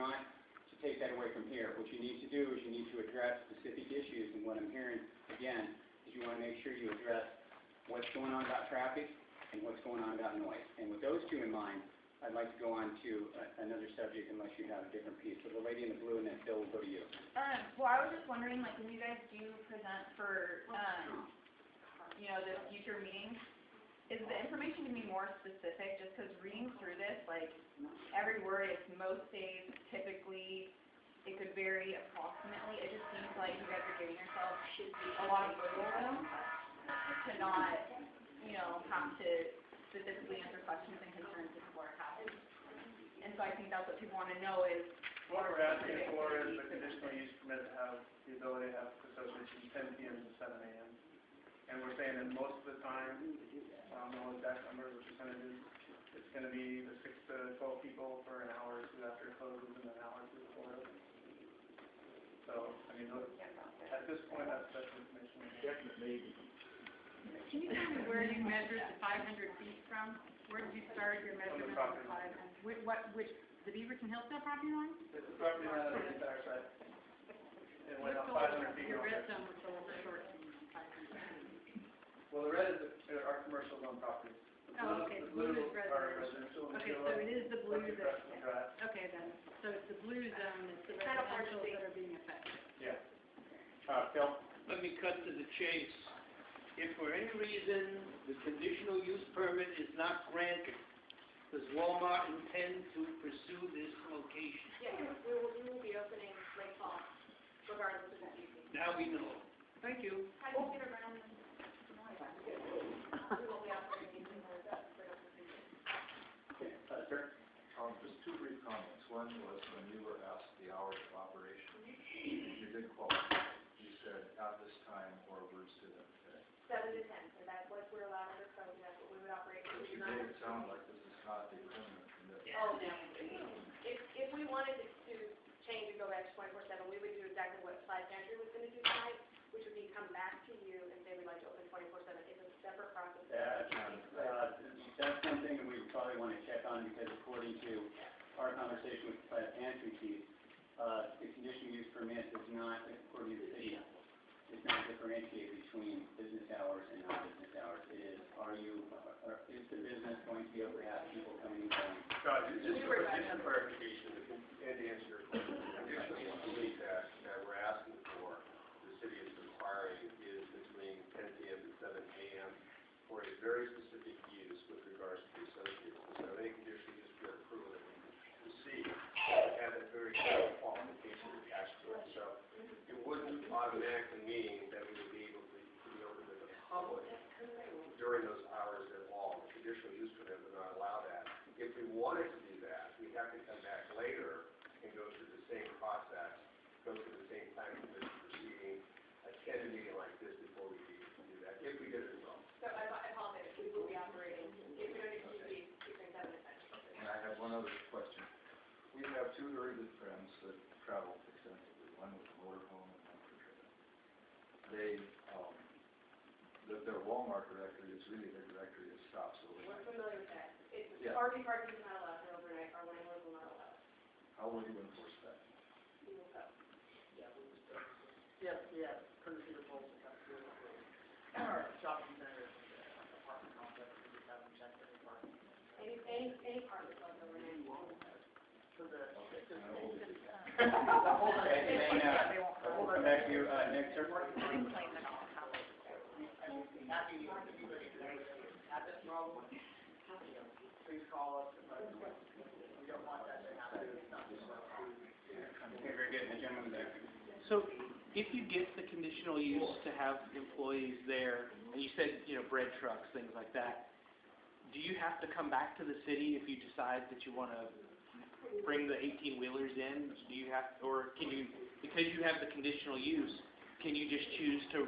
not to take that away from here. What you need to do is you need to address specific issues, and what I'm hearing, again, is you want to make sure you address what's going on about traffic and what's going on about noise. And with those two in mind, I'd like to go on to another subject unless you have a different piece. So the lady in the blue, and then Phil will go to you. Well, I was just wondering, like, when you guys do present for, you know, the future meetings, is the information going to be more specific? Just because reading through this, like, every word, it's most days, typically, it could vary approximately. It just seems like you guys are giving yourselves a lot of wiggle room to not, you know, have to specifically answer questions and concerns that people are having. And so I think that's what people want to know is what we're asking for is a conditional use permit to have the ability to have facilities from 10 p.m. to 7 a.m. And we're saying that most of the time, I don't know exact numbers or percentages, it's going to be the 6 to 12 people for an hour or two after it closes and an hour or two before it opens. So, I mean, at this point, that's information. Definitely. Can you tell me where you measured the 500 feet from? Where did you start your measurement of the 500? Which, the Beaverton Hillside property line? It's the property line on the entire side. It went up 500 feet. Your red zone was a little short. 500. Well, the red is our commercial zone properties. Oh, okay, the blue is residential. Okay, so it is the blue that, okay then, so it's the blue zone, it's the residential that are being affected. Yeah. Phil? Let me cut to the chase. If for any reason the conditional use permit is not granted, does Walmart intend to pursue this location? Yes, we will be opening late fall, regardless of the season. Now we know. Thank you. I won't get around and we will be operating for the season. Okay, sir? Just two brief comments. One was when you were asked the hours of operation, you did qualify. You said at this time or words to that effect. 7 to 10, so that's what we're allowed under code, that's what we would operate. But you made it sound like this is not a permanent commitment. Oh, no. If we wanted to change and go back to 24/7, we would do exactly what Side Pantry was going to do tonight, which would be come back to you and say we'd like to open 24/7. It's a separate process. That's one thing that we probably want to check on because according to our conversation with the Side Pantry chief, the conditional use permit does not, according to the city, does not differentiate between business hours and non-business hours. It is, is the business going to be able to have people coming and going? Just for clarification, and to answer your question, the conditional use permit that we're asking for, the city is requiring is between 10 p.m. and 7 a.m. for a very specific use with regards to the associates. So any conditional use for approval that we receive has a very clear qualification attached to it. So it wouldn't automatically mean that we would be able to be open to the public during those hours at all. The conditional use permit would not allow that. If we wanted to do that, we'd have to come back later and go through the same process, go through the same time commission proceeding, attend a meeting like this before we be able to do that, if we did it well. So I apologize, we will be operating, if we don't need to be between 7 and 10. And I have one other question. We have two very good friends that travel extensively, one with a motorhome and one for trailer. They, their Walmart directory is really their directory of stops overnight. We're familiar with that. Yeah. RV parking is not allowed for overnight, our landlords will not allow it. How will you enforce that? We will go. Yeah, courtesy of both our shopping centers, apartment complexes, we just haven't checked any parking. Any part of the overnight. For the, Okay, we'll come back to you next, sir. At this moment, please call us, we don't want that to happen. Okay, very good. The gentleman there. So, if you get the conditional use to have employees there, and you said, you know, bread trucks, things like that, do you have to come back to the city if you decide that you want to bring the 18-wheelers in? Do you have, or can you, because you have the conditional use, can you just choose to?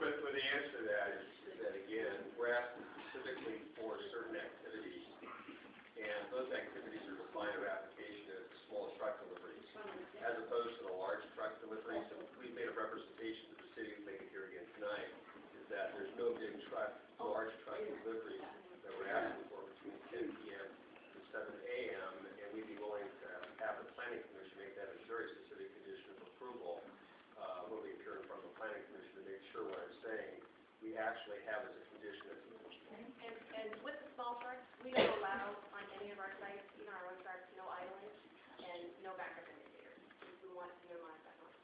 But the answer to that is that, again, we're asking specifically for certain activities, and those activities are defined of application as small truck deliveries, as opposed to the large truck deliveries. So we've made a representation to the city, we make it here again tonight, is that there's no big truck, large truck deliveries that we're asking for between 10 p.m. and 7 a.m., and we'd be willing to we actually have as a condition of And with the small trucks, we don't allow on any of our sites, even our own trucks, no idling and no backup indicators. We want to minimize that noise.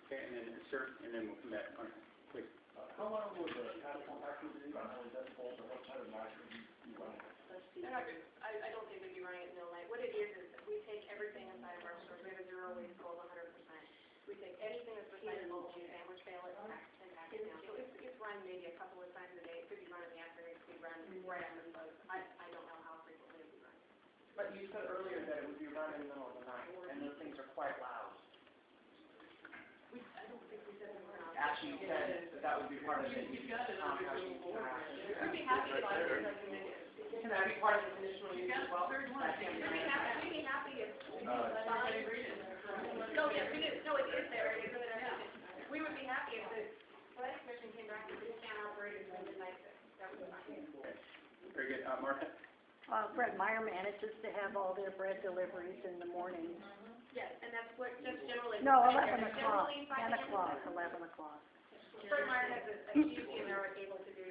Okay, and then, sir, and then we'll come back, please. How long would the catapult actually be on, how that falls, or what kind of noise would you run? I don't think we'd be running it middle night. What it is that we take everything inside of our stores. We have a zero waste goal, 100%. We take anything that's recyclable, we sandwich bail it, and pack it down. So it's run maybe a couple of times a day. It could be run in the afternoon, it could be run right after the close. I don't know how frequently it would be run. But you said earlier that it would be run in the middle of the night, and those things are quite loud. I don't think we said we were not. Actually, you said that would be part of it. You've got it under your We'd be happy to buy it. Can that be part of the conditional use as well? Third one. We'd be happy if we Everybody read it. No, yes, we do. No, it is there. It is in the We would be happy if the planning commission came back and said, we can't operate it until midnight. That would be fine. Very good. Martha? Fred Meyer manages to have all their bread deliveries in the morning. Yes, and that's what, just generally. No, 11 o'clock, Generally, 10 o'clock, 11 o'clock. Fred Meyer has a huge team there able to do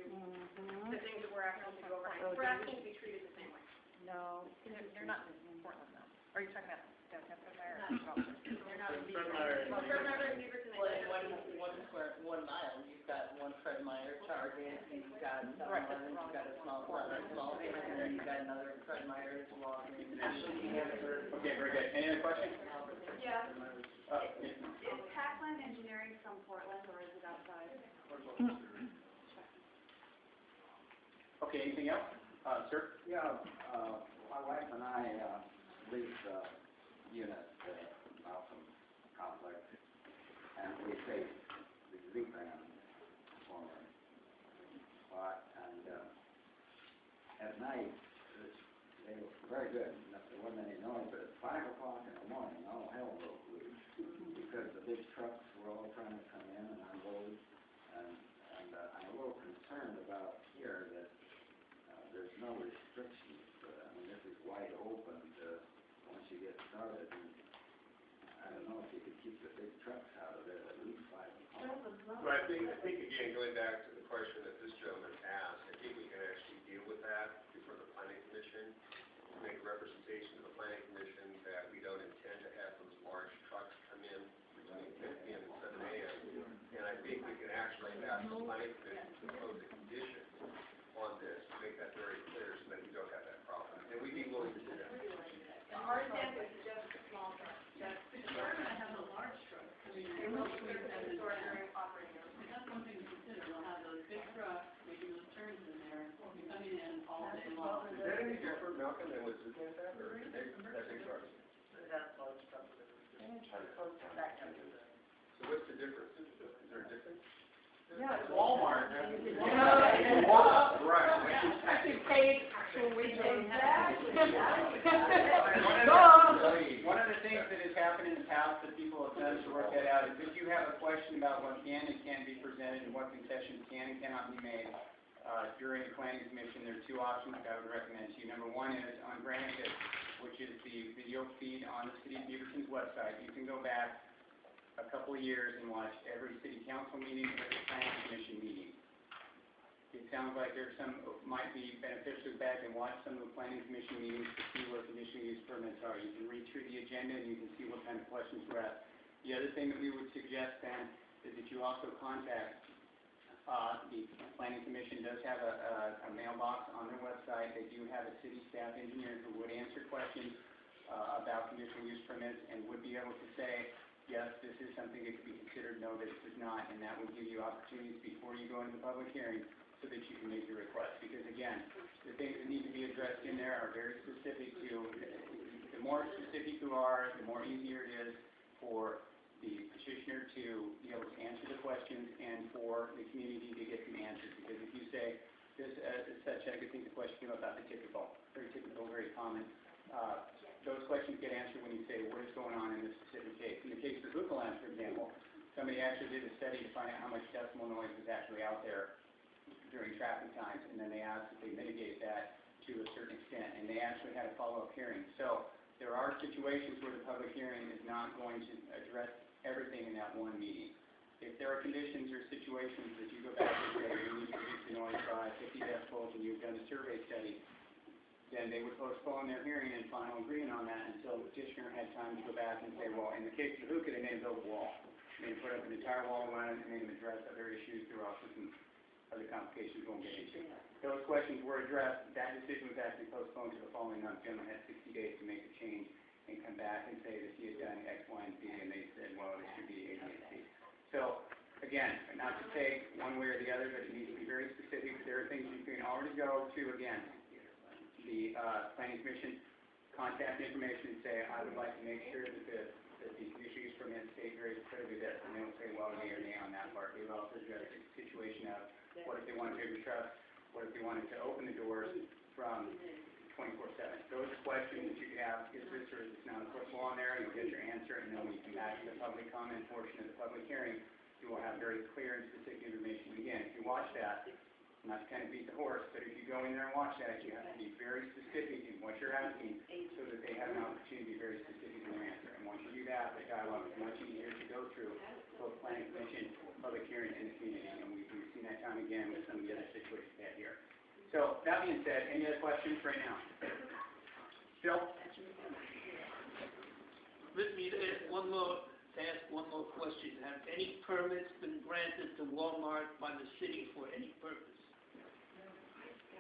the things that we're asking to do overnight. We're asking to be treated the same way. No. They're not in Portland though. Are you talking about downtown Fred Meyer? They're not in Fred Meyer. Well, Fred Meyer and Beaverton, they do. One mile, you've got one Fred Meyer Target, you've got someone, you've got a small thing, and then you've got another Fred Meyer Walgreens. Okay, very good. Any other questions? Yeah. Yes. Is Packland Engineering from Portland or is it outside? Okay, anything else? Sir? Yeah, my wife and I lease a unit out from complex, and we take the Zupan former spot, and at night, they were very good. There wasn't any noise, but at 5 o'clock in the morning, all hell broke loose because the big trucks were all trying to come in and unload, and I'm a little concerned about here that there's no restrictions. I mean, this is wide open once you get started. And I don't know if you could keep the big trucks out of there at least 5 o'clock. Well, I think again, going back to the question that this gentleman asked, I think we can actually deal with that before the planning commission, make a representation to the planning commission that we don't intend to have those large trucks come in between 10 p.m. and 7 a.m. And I think we can actually ask the planning commission to propose a condition on this, to make that very clear so that we don't have that problem. And we'd be willing to do that. Our intent is just a small truck, just. They're gonna have a large truck. I mean, It will be served in the store during operating hours. that's one thing to consider. We'll have those big trucks making those turns in there, coming in all day long. Is that any different, Malcolm, than what Zupan had, or is that big trucks? So what's the difference? Is there a difference? Yeah, it's Walmart. Right. I could pay actual wages. One of the things that has happened in the past that people have done to work that out is if you have a question about what can and can't be presented and what concessions can and cannot be made during the planning commission, there are two options that I would recommend to you. Number one is on Granicus, which is the video feed on the City of Beaverton's website. You can go back a couple of years and watch every city council meeting, every planning commission meeting. It sounds like there's might be beneficial to go back and watch some of the planning commission meetings to see where conditional use permits are. You can read through the agenda and you can see what kind of questions were asked. The other thing that we would suggest then is that you also contact, the planning commission does have a mailbox on their website. They do have a city staff engineer who would answer questions about conditional use permits and would be able to say, yes, this is something that could be considered, no, this is not, and that would give you opportunities before you go into the public hearing so that you can make your request. Because again, the things that need to be addressed in there are very specific to, the more specific you are, the more easier it is for the petitioner to be able to answer the questions and for the community to get some answers. Because if you say, this is such, I think the question about the typical, very common, those questions get answered when you say what is going on in this specific case. In the case of Zupan, for example, somebody actually did a study to find out how much decimal noise was actually out there during traffic times, and then they asked if they mitigate that to a certain extent, and they actually had a follow-up hearing. So there are situations where the public hearing is not going to address everything in that one meeting. if there are conditions or situations that you go back and say, you need to reduce the noise by 50 decibels and you've done a survey study, then they would postpone their hearing and final agreement on that until the petitioner had time to go back and say, well, in the case of the hookah, they made them build a wall. They put up an entire wall around it and made them address other issues throughout some other complications we won't get into. Those questions were addressed. That decision was actually postponed to the following month. Gentlemen had 60 days to make a change and come back and say that he had done X, Y, and Z, and they said, well, it should be A, B, and C. So, again, not to say one way or the other, but it needs to be very specific. There are things you can already go to, again, the Planning Commission contact information and say, I would like to make sure that the conditional use permit state very clearly this, and they will say, well, yea or nay on that part. They will also address the situation of, what if they want a bigger truck? What if they wanted to open the doors from 24/7? Those are questions that you could have, is this or is this not applicable on there? You'll get your answer, and then when you come back to the public comment portion of the public hearing, you will have very clear and specific information. Again, if you watch that, not to kind of beat the horse, but if you go in there and watch that, you have to be very specific in what you're asking so that they have an opportunity to be very specific in their answer. And once you do that, the dialogue is much easier to go through, both Planning Commission, public hearing, and the community. And we've seen that time again with some of the other situations we had here. So, that being said, any other questions right now? Phil? Let me ask one more question. Have any permits been granted to Walmart by the city for any purpose?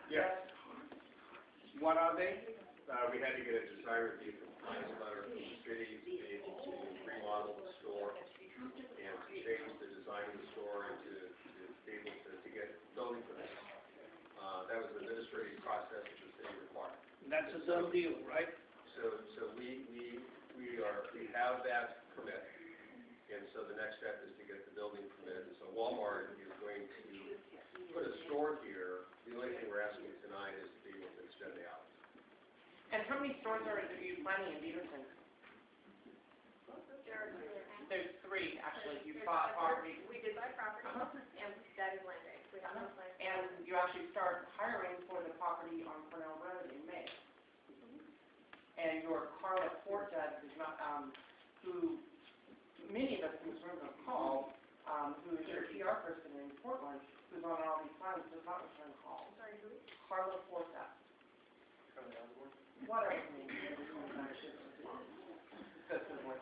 Yes. What are they? We had to get a design review compliance letter from the city to be able to remodel the store and to change the design of the store and to be able to get building permits. That was an administrative process that the city required. That's a done deal, right? So we have that permit, and so the next step is to get the building permit. And so Walmart is going to put a store here. The only thing we're asking tonight is to be able to extend the hours. And how many stores are you planning in Beaverton? There's 3, actually. You bought property. We did buy property, and that is land bank. We have no plans. And you actually start hiring for the property on Cornell Road in May. And your Carla Fortes is not, who many of us in this room have called, who is your PR person in Portland, who's on all these plans, does not return calls. Sorry, who? Carla Fortes. What are her name? That's the voice.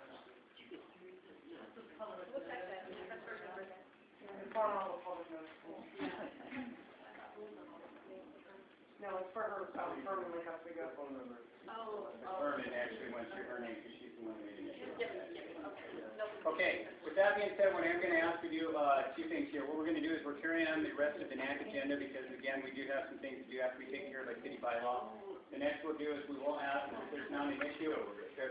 We'll check that. That's first number then. It's on all the public notices. No, it's for her, permanently has to go. Oh. Vernon actually went through her name because she's the one that initiated Yep, okay. Okay, with that being said, what I'm going to ask of you, 2 things here. What we're going to do is we're carrying on the rest of the NAC agenda because, again, we do have some things that do have to be taken care of by city by law. The next we'll do is we will ask, if there's not an issue,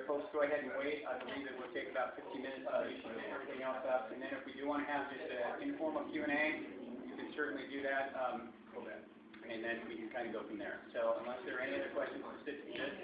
folks go ahead and wait. I believe it will take about 15 minutes to issue everything else up. And then if we do want to have just an informal Q&A, you can certainly do that. And then we can kind of go from there. So unless there are any other questions specific to this,